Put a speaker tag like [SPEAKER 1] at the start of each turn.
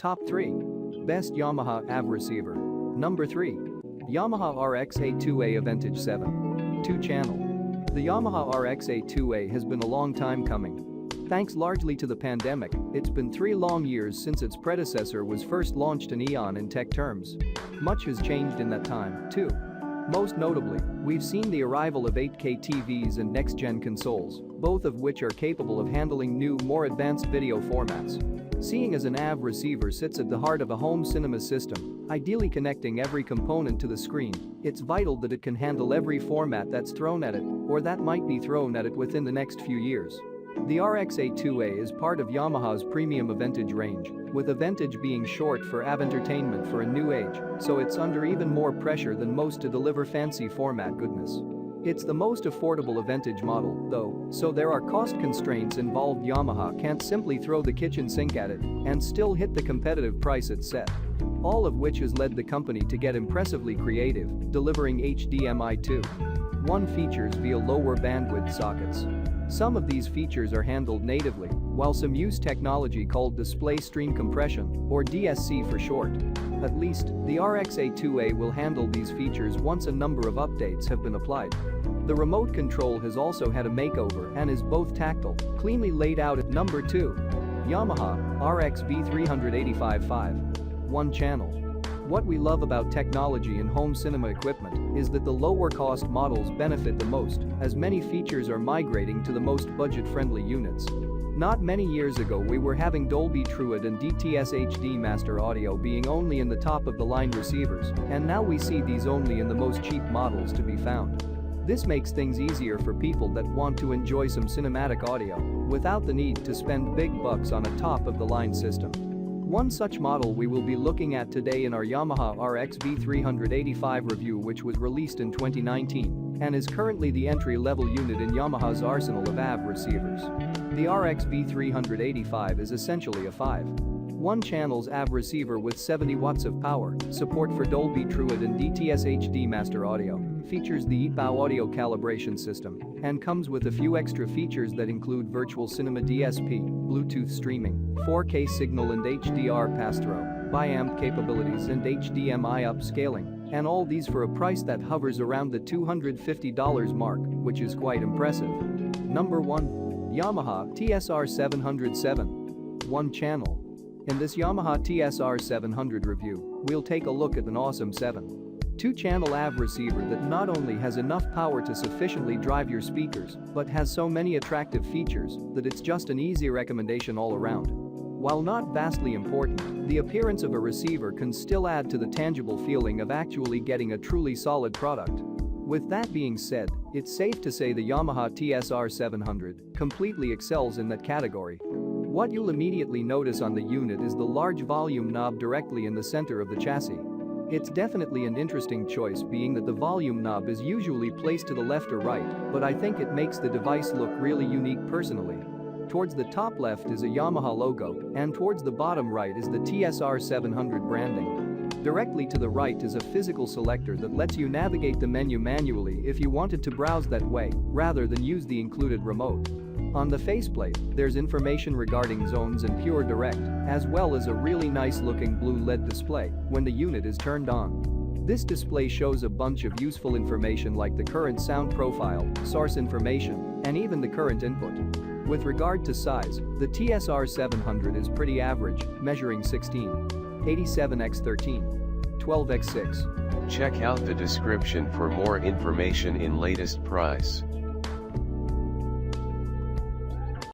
[SPEAKER 1] Top 3. Best Yamaha AV receiver. Number 3. Yamaha RX-A2A Avantage 7. 2-channel. The Yamaha RX-A2A has been a long time coming. Thanks largely to the pandemic, it's been 3 long years since its predecessor was first launched in Eon in tech terms. Much has changed in that time, too. Most notably, we've seen the arrival of 8K TVs and next-gen consoles, both of which are capable of handling new, more advanced video formats. Seeing as an AV receiver sits at the heart of a home cinema system, ideally connecting every component to the screen, it's vital that it can handle every format that's thrown at it, or that might be thrown at it within the next few years. The RX-A2A is part of Yamaha's premium Avantage range, with Avantage being short for AV entertainment for a new age, so it's under even more pressure than most to deliver fancy format goodness. It's the most affordable Avantage model, though, so there are cost constraints involved. Yamaha can't simply throw the kitchen sink at it and still hit the competitive price it set. All of which has led the company to get impressively creative, delivering HDMI 2.1 features via lower bandwidth sockets. Some of these features are handled natively, while some use technology called Display Stream Compression, or DSC for short. At least, the RX-A2A will handle these features once a number of updates have been applied. The remote control has also had a makeover and is both tactile, cleanly laid out. At number 2. Yamaha RX V385-5. 1-channel. What we love about technology in home cinema equipment is that the lower-cost models benefit the most, as many features are migrating to the most budget-friendly units. Not many years ago we were having Dolby Truid and DTS HD Master Audio being only in the top-of-the-line receivers, and now we see these only in the most cheap models to be found. This makes things easier for people that want to enjoy some cinematic audio without the need to spend big bucks on a top-of-the-line system. One such model we will be looking at today in our Yamaha RX V385 review, which was released in 2019 and is currently the entry-level unit in Yamaha's arsenal of AV receivers. The RX V385 is essentially a 5.1-channels AV receiver with 70 watts of power, support for Dolby Truid and DTS HD Master Audio, features the EPOW audio calibration system, and comes with a few extra features that include Virtual Cinema DSP, Bluetooth streaming, 4K signal and HDR pass-through, bi-amp capabilities and HDMI upscaling, and all these for a price that hovers around the $250 mark, which is quite impressive. Number 1. Yamaha TSR 707. 1-channel. In this Yamaha TSR 700 review, we'll take a look at an awesome 2-channel AV receiver that not only has enough power to sufficiently drive your speakers, but has so many attractive features that it's just an easy recommendation all around. While not vastly important, the appearance of a receiver can still add to the tangible feeling of actually getting a truly solid product. With that being said, it's safe to say the Yamaha TSR 700 completely excels in that category. What you'll immediately notice on the unit is the large volume knob directly in the center of the chassis. It's definitely an interesting choice, being that the volume knob is usually placed to the left or right, but I think it makes the device look really unique personally. Towards the top left is a Yamaha logo, and towards the bottom right is the TSR 700 branding. Directly to the right is a physical selector that lets you navigate the menu manually if you wanted to browse that way, rather than use the included remote. On the faceplate, there's information regarding zones and pure direct, as well as a really nice-looking blue LED display when the unit is turned on. This display shows a bunch of useful information like the current sound profile, source information, and even the current input. With regard to size, the TSR 700 is pretty average, measuring 16.87x13, 12x6.
[SPEAKER 2] Check out the description for more information in latest price.